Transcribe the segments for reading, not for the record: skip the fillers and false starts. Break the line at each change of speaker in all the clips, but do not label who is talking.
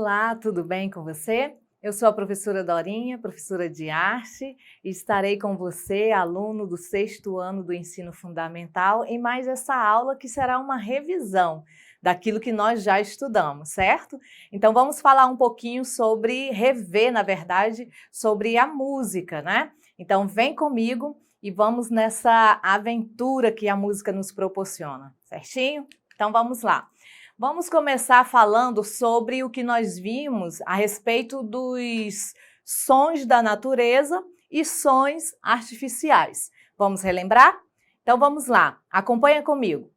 Olá, tudo bem com você? Eu sou a professora Dorinha, professora de arte, e estarei com você, aluno do 6º ano do ensino fundamental, em mais essa aula que será uma revisão daquilo que nós já estudamos, certo? Então vamos falar um pouquinho sobre rever, na verdade, sobre a música, né? Então vem comigo e vamos nessa aventura que a música nos proporciona, certinho? Então vamos lá. Vamos começar falando sobre o que nós vimos a respeito dos sons da natureza e sons artificiais. Vamos relembrar? Então vamos lá, acompanha comigo.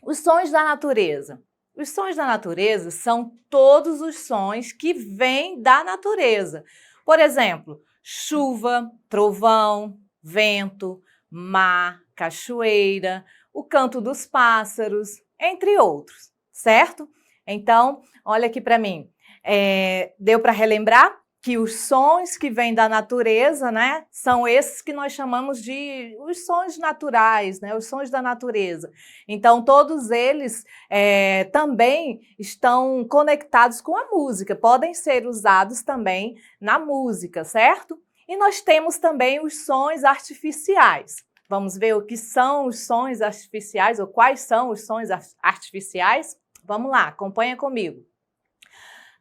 Os sons da natureza. Os sons da natureza são todos os sons que vêm da natureza. Por exemplo, chuva, trovão, vento, mar, cachoeira, o canto dos pássaros, entre outros. Certo? Então, olha aqui para mim. Deu para relembrar que os sons que vêm da natureza, né, são esses que nós chamamos de os sons naturais, né, os sons da natureza. Então, todos eles também estão conectados com a música, podem ser usados também na música, certo? E nós temos também os sons artificiais. Vamos ver o que são os sons artificiais ou quais são os sons artificiais? Vamos lá, acompanha comigo.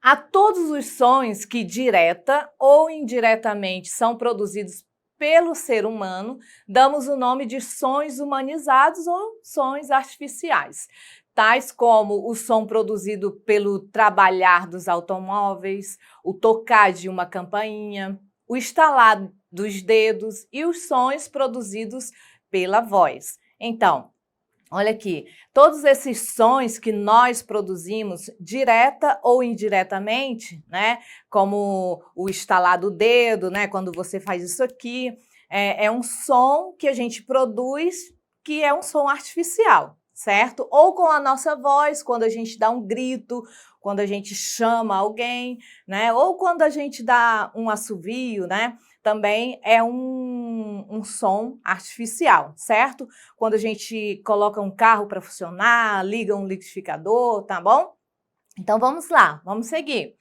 A todos os sons que direta ou indiretamente são produzidos pelo ser humano, damos o nome de sons humanizados ou sons artificiais, tais como o som produzido pelo trabalhar dos automóveis, o tocar de uma campainha, o estalar dos dedos e os sons produzidos pela voz. Então, olha aqui, todos esses sons que nós produzimos, direta ou indiretamente, né, como o estalar do dedo, né, quando você faz isso aqui, é um som que a gente produz que é um som artificial, certo? Ou com a nossa voz, quando a gente dá um grito, quando a gente chama alguém, né, ou quando a gente dá um assovio, né, também é um som artificial, certo? Quando a gente coloca um carro para funcionar, liga um liquidificador, tá bom? Então vamos lá, vamos seguir.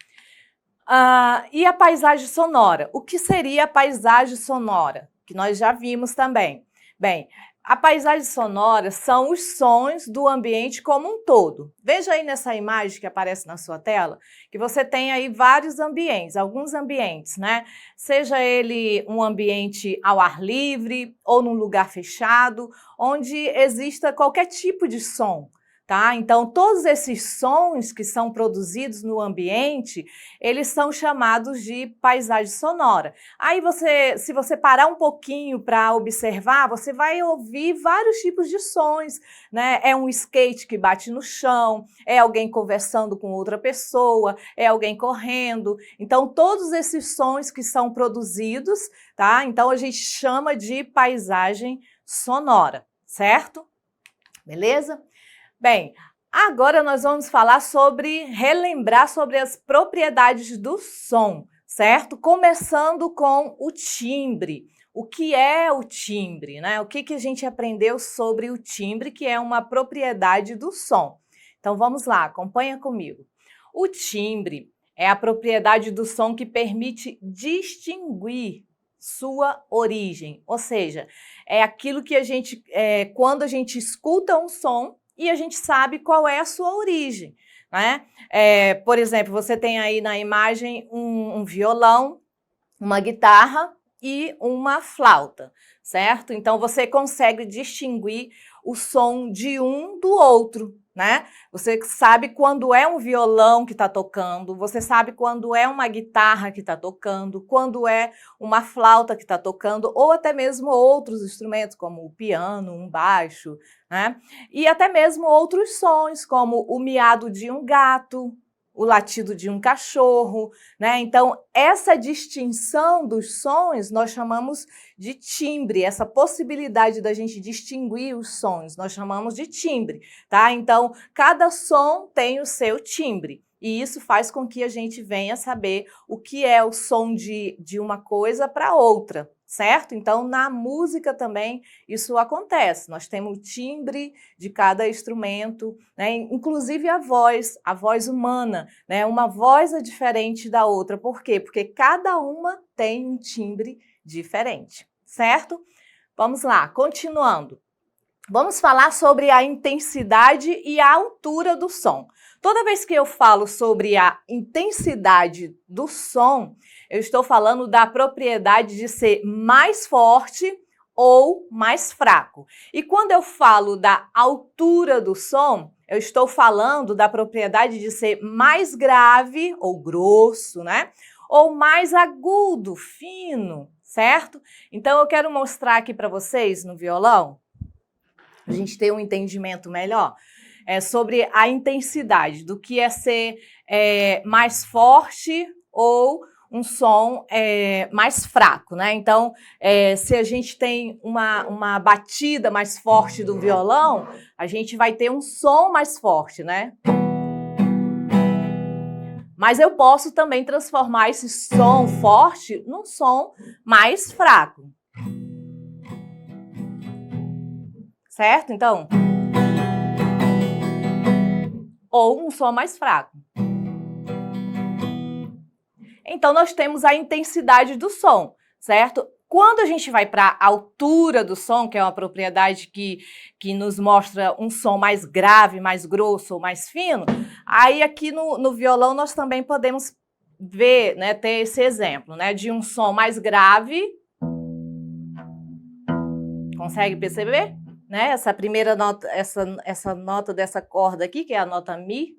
E a paisagem sonora? O que seria a paisagem sonora? Que nós já vimos também. Bem, a paisagem sonora são os sons do ambiente como um todo. Veja aí nessa imagem que aparece na sua tela, que você tem aí vários ambientes, alguns ambientes, né? Seja ele um ambiente ao ar livre ou num lugar fechado, onde exista qualquer tipo de som. Tá? Então, todos esses sons que são produzidos no ambiente, eles são chamados de paisagem sonora. Aí se você parar um pouquinho para observar, você vai ouvir vários tipos de sons, né? É um skate que bate no chão, é alguém conversando com outra pessoa, é alguém correndo. Então, todos esses sons que são produzidos, tá? Então, a gente chama de paisagem sonora, certo? Beleza? Bem, agora nós vamos falar relembrar sobre as propriedades do som, certo? Começando com o timbre. O que é o timbre, né? O que a gente aprendeu sobre o timbre, que é uma propriedade do som. Então vamos lá, acompanha comigo. O timbre é a propriedade do som que permite distinguir sua origem, ou seja, é aquilo que quando a gente escuta um som, e a gente sabe qual é a sua origem, né? Por exemplo, você tem aí na imagem um violão, uma guitarra e uma flauta, certo? Então, você consegue distinguir o som de um do outro, né? Você sabe quando é um violão que está tocando, você sabe quando é uma guitarra que está tocando, quando é uma flauta que está tocando, ou até mesmo outros instrumentos, como o piano, um baixo, né? E até mesmo outros sons, como o miado de um gato, o latido de um cachorro, né? Então, essa distinção dos sons nós chamamos de timbre, essa possibilidade da gente distinguir os sons, nós chamamos de timbre, tá? Então, cada som tem o seu timbre. E isso faz com que a gente venha saber o que é o som de uma coisa para outra, certo? Então, na música também isso acontece. Nós temos o timbre de cada instrumento, né? Inclusive a voz humana, né? Uma voz é diferente da outra. Por quê? Porque cada uma tem um timbre diferente, certo? Vamos lá, continuando. Vamos falar sobre a intensidade e a altura do som. Toda vez que eu falo sobre a intensidade do som, eu estou falando da propriedade de ser mais forte ou mais fraco. E quando eu falo da altura do som, eu estou falando da propriedade de ser mais grave ou grosso, né? Ou mais agudo, fino, certo? Então eu quero mostrar aqui para vocês no violão, a gente ter um entendimento melhor sobre a intensidade do que é ser mais forte ou um som mais fraco, né? Então, se a gente tem uma batida mais forte do violão, a gente vai ter um som mais forte, né? Mas eu posso também transformar esse som forte num som mais fraco. Certo? Então, ou um som mais fraco. Então, nós temos a intensidade do som, certo? Quando a gente vai para a altura do som, que é uma propriedade que nos mostra um som mais grave, mais grosso ou mais fino, aí aqui no violão nós também podemos ver, né, ter esse exemplo, né, de um som mais grave. Consegue perceber? Né? Essa primeira nota, essa nota dessa corda aqui, que é a nota Mi,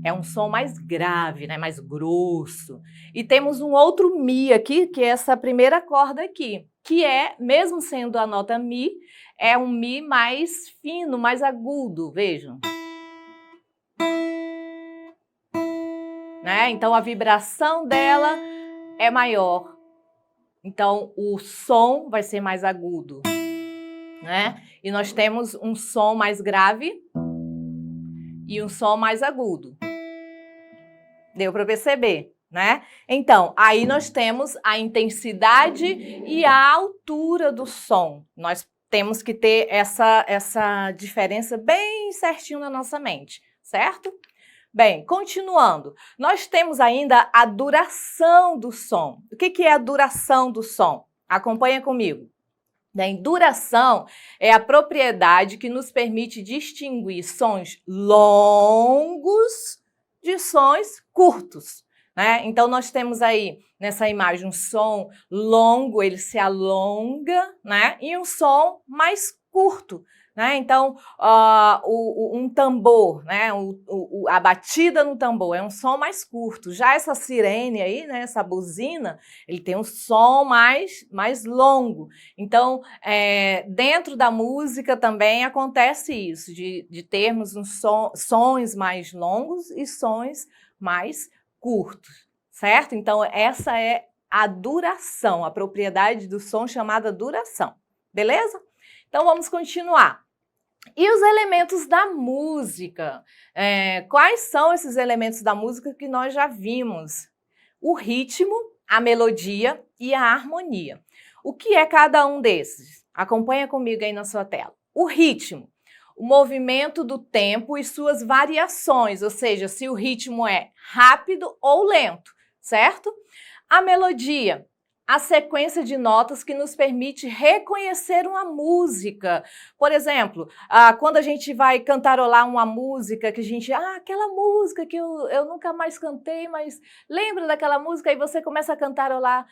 é um som mais grave, né? Mais grosso. E temos um outro Mi aqui, que é essa primeira corda aqui, que é, mesmo sendo a nota Mi, é um Mi mais fino, mais agudo, vejam. Né? Então a vibração dela é maior. Então o som vai ser mais agudo. Né? E nós temos um som mais grave e um som mais agudo. Deu para perceber, né? Então, aí nós temos a intensidade e a altura do som. Nós temos que ter essa diferença bem certinho na nossa mente, certo? Bem, continuando, nós temos ainda a duração do som. O que é a duração do som? Acompanha comigo. Bem, duração é a propriedade que nos permite distinguir sons longos de sons curtos, né? Então, nós temos aí nessa imagem um som longo, ele se alonga, né? E um som mais curto, né? Então, um tambor, né? A batida no tambor é um som mais curto. Já essa sirene aí, né? Essa buzina, ele tem um som mais longo. Então, dentro da música também acontece isso, de termos sons mais longos e sons mais curtos, certo? Então, essa é a duração, a propriedade do som chamada duração, beleza? Então, vamos continuar. E os elementos da música? Quais são esses elementos da música que nós já vimos? O ritmo, a melodia e a harmonia. O que é cada um desses? Acompanha comigo aí na sua tela. O ritmo, o movimento do tempo e suas variações, ou seja, se o ritmo é rápido ou lento, certo? A melodia, a sequência de notas que nos permite reconhecer uma música. Por exemplo, quando a gente vai cantarolar uma música que a gente... aquela música que eu nunca mais cantei, mas lembra daquela música? E você começa a cantarolar...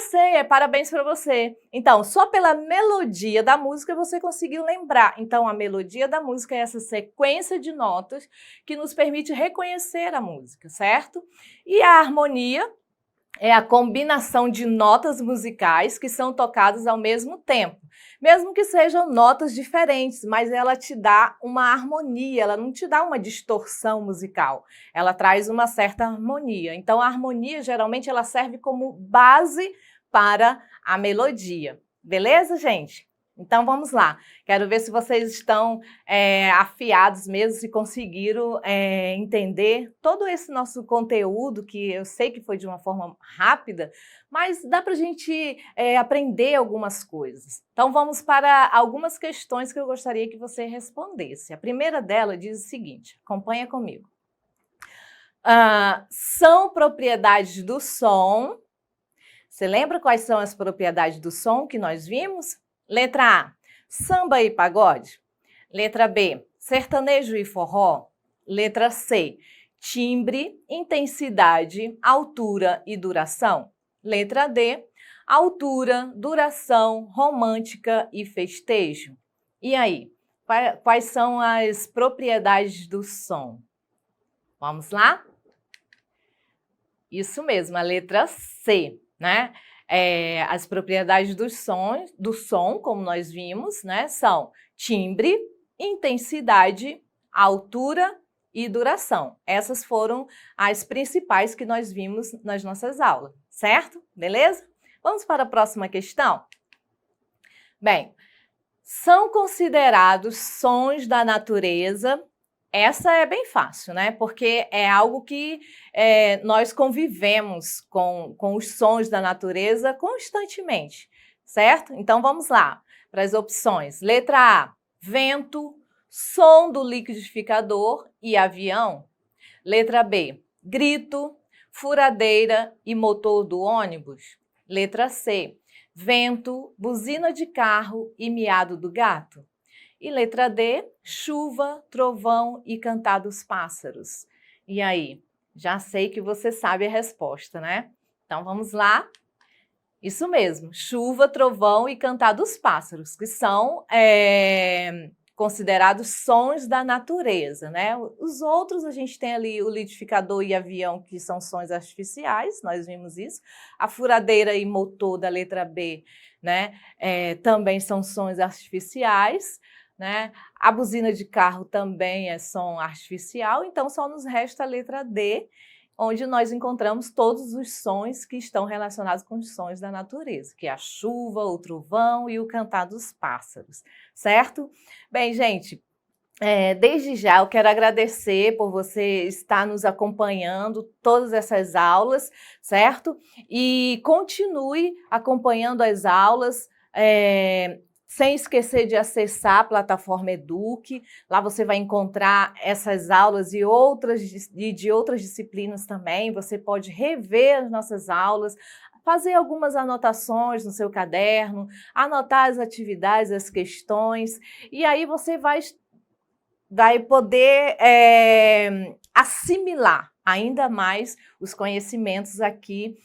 sei, parabéns para você. Então, só pela melodia da música você conseguiu lembrar. Então, a melodia da música é essa sequência de notas que nos permite reconhecer a música, certo? E a harmonia é a combinação de notas musicais que são tocadas ao mesmo tempo. Mesmo que sejam notas diferentes, mas ela te dá uma harmonia, ela não te dá uma distorção musical, ela traz uma certa harmonia. Então, a harmonia, geralmente, ela serve como base para a melodia. Beleza, gente? Então vamos lá, quero ver se vocês estão afiados mesmo, se conseguiram entender todo esse nosso conteúdo, que eu sei que foi de uma forma rápida, mas dá para a gente aprender algumas coisas. Então vamos para algumas questões que eu gostaria que você respondesse. A primeira dela diz o seguinte, acompanha comigo. São propriedades do som. Você lembra quais são as propriedades do som que nós vimos? Letra A, samba e pagode. Letra B, sertanejo e forró. Letra C, timbre, intensidade, altura e duração. Letra D, altura, duração, romântica e festejo. E aí, quais são as propriedades do som? Vamos lá? Isso mesmo, a letra C, né? As propriedades do som, como nós vimos, né, são timbre, intensidade, altura e duração. Essas foram as principais que nós vimos nas nossas aulas, certo? Beleza? Vamos para a próxima questão? Bem, são considerados sons da natureza. Essa é bem fácil, né? Porque é algo que nós convivemos com os sons da natureza constantemente, certo? Então vamos lá para as opções. Letra A, vento, som do liquidificador e avião. Letra B, grito, furadeira e motor do ônibus. Letra C, vento, buzina de carro e miado do gato. E letra D, chuva, trovão e cantar dos pássaros. E aí? Já sei que você sabe a resposta, né? Então vamos lá. Isso mesmo, chuva, trovão e cantar dos pássaros, que são considerados sons da natureza, né? Os outros a gente tem ali o liquidificador e avião, que são sons artificiais, nós vimos isso. A furadeira e motor da letra B, né? Também são sons artificiais. Né? A buzina de carro também é som artificial, então só nos resta a letra D, onde nós encontramos todos os sons que estão relacionados com os sons da natureza, que é a chuva, o trovão e o cantar dos pássaros, certo? Bem, gente, desde já eu quero agradecer por você estar nos acompanhando todas essas aulas, certo? E continue acompanhando as aulas, sem esquecer de acessar a plataforma Eduque. Lá você vai encontrar essas aulas de outras disciplinas também. Você pode rever as nossas aulas, fazer algumas anotações no seu caderno, anotar as atividades, as questões, e aí você vai poder assimilar ainda mais os conhecimentos aqui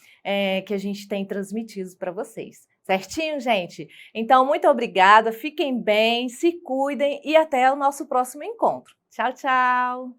que a gente tem transmitido para vocês. Certinho, gente? Então, muito obrigada, fiquem bem, se cuidem e até o nosso próximo encontro. Tchau, tchau!